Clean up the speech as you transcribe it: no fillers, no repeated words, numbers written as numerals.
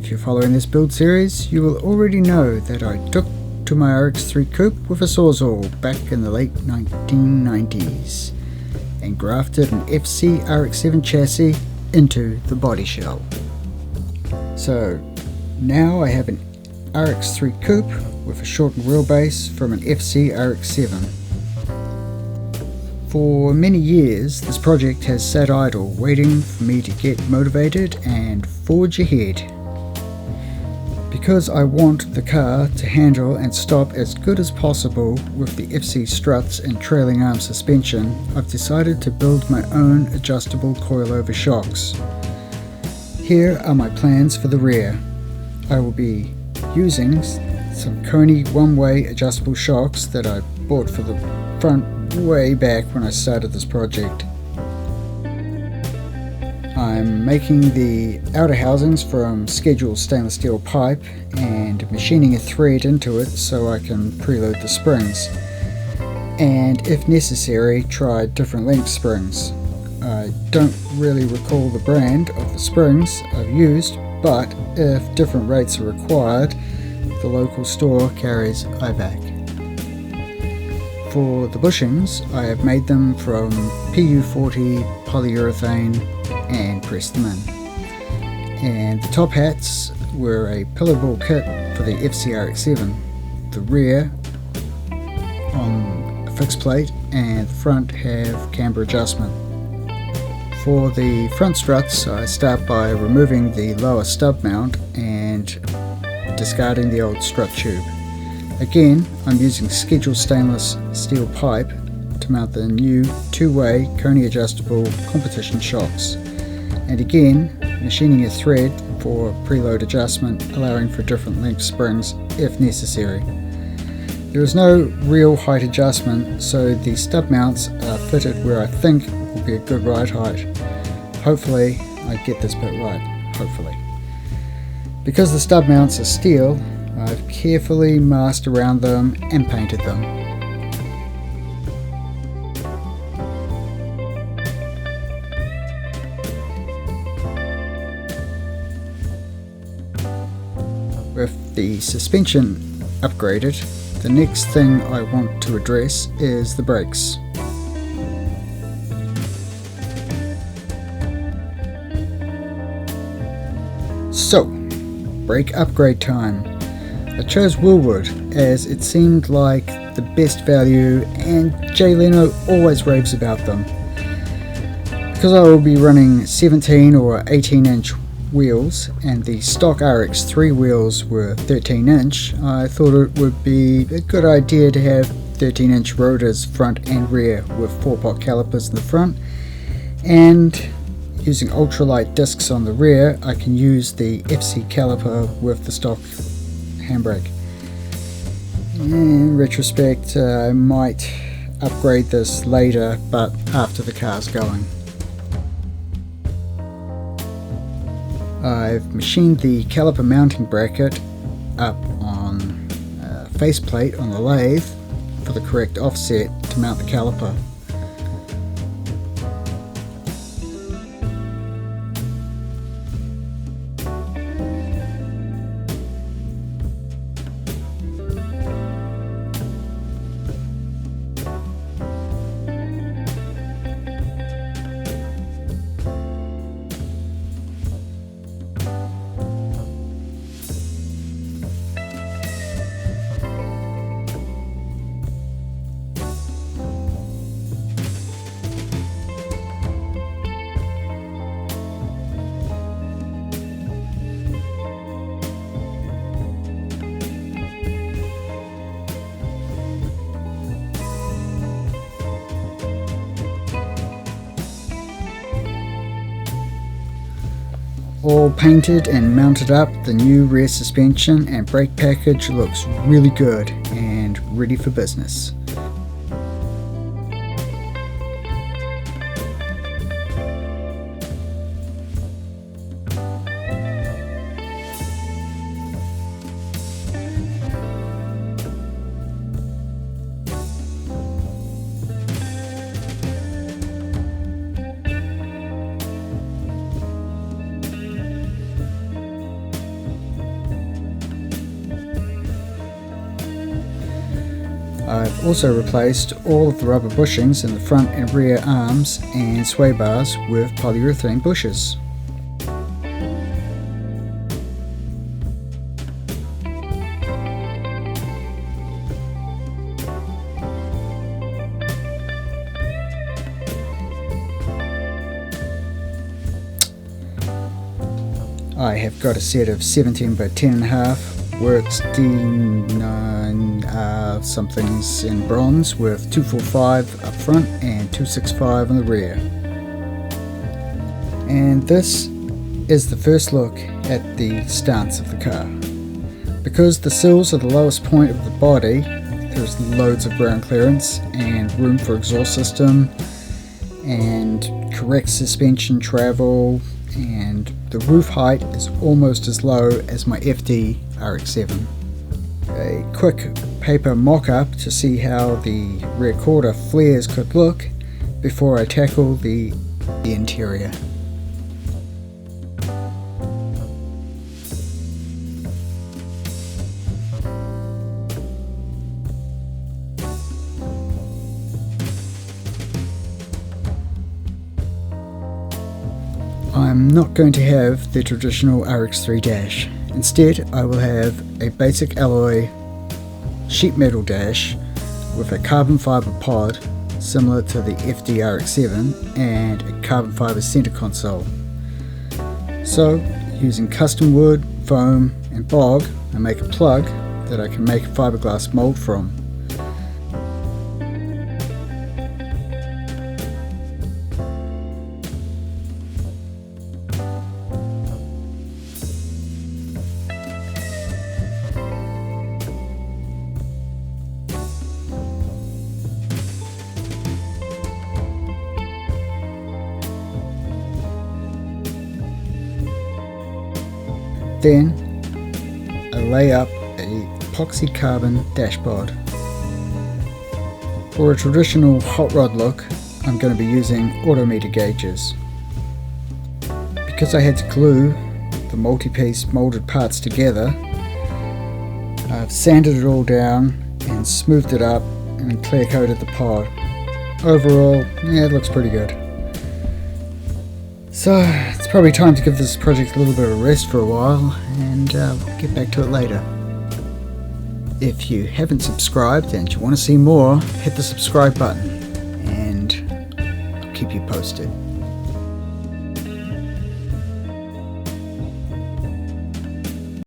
If you're following this build series, you will already know that I took to my RX3 coupe with a sawzall back in the late 1990s and grafted an FCRX3 chassis into the body shell. So now I have an RX3 coupe with a shortened wheelbase from an FCRX7. For many years, this project has sat idle, waiting for me to get motivated and forge ahead. Because I want the car to handle and stop as good as possible with the FC struts and trailing arm suspension, I've decided to build my own adjustable coilover shocks. Here are my plans for the rear. I will be using some Koni one-way adjustable shocks that I bought for the front way back when I started this project. I'm making the outer housings from scheduled stainless steel pipe and machining a thread into it so I can preload the springs, and if necessary try different length springs. I don't really recall the brand of the springs I've used, but if different rates are required, the local store carries IVAC. For the bushings, I have made them from PU40 polyurethane and pressed them in. And the top hats were a pillar ball kit for the FCRX7, the rear on a fixed plate and the front have camber adjustment. For the front struts, I start by removing the lower stub mount and discarding the old strut tube. Again, I'm using scheduled stainless steel pipe to mount the new two-way Koni adjustable competition shocks, and again machining a thread for preload adjustment, allowing for different length springs if necessary. There is no real height adjustment, so the stub mounts are fitted where I think will be a good ride height. Hopefully I get this bit right, hopefully. Because the stub mounts are steel, I've carefully masked around them and painted them. With the suspension upgraded, the next thing I want to address is the brakes. So, brake upgrade time. I chose Willwood as it seemed like the best value, and Jay Leno always raves about them. Because I will be running 17 or 18 inch wheels and the stock RX3 wheels were 13 inch, I thought it would be a good idea to have 13 inch rotors front and rear with 4-pot calipers in the front, and using ultralight discs on the rear I can use the FC caliper with the stock handbrake. In retrospect, I might upgrade this later, but after the car's going. I've machined the caliper mounting bracket up on a faceplate on the lathe for the correct offset to mount the caliper. All painted and mounted up, the new rear suspension and brake package looks really good and ready for business. I've also replaced all of the rubber bushings in the front and rear arms and sway bars with polyurethane bushes. I have got a set of 17 by 10.5 Works D9 somethings in bronze with 245 up front and 265 on the rear. And this is the first look at the stance of the car. Because the sills are the lowest point of the body, there's loads of ground clearance and room for exhaust system and correct suspension travel, and the roof height is almost as low as my FCRX3. A quick paper mock-up to see how the rear quarter flares could look before I tackle the interior. I'm not going to have the traditional RX3 dash. Instead, I will have a basic alloy sheet metal dash with a carbon fiber pod similar to the FCRX3 and a carbon fiber center console. So, using custom wood, foam and bog, I make a plug that I can make a fiberglass mold from. Then I lay up a epoxy carbon dashboard. For a traditional hot rod look, I'm going to be using autometer gauges. Because I had to glue the multi-piece molded parts together, I've sanded it all down and smoothed it up and clear coated the pod. Overall, yeah, it looks pretty good. So it's probably time to give this project a little bit of a rest for a while, and we'll get back to it later. If you haven't subscribed and you want to see more, hit the subscribe button and I'll keep you posted.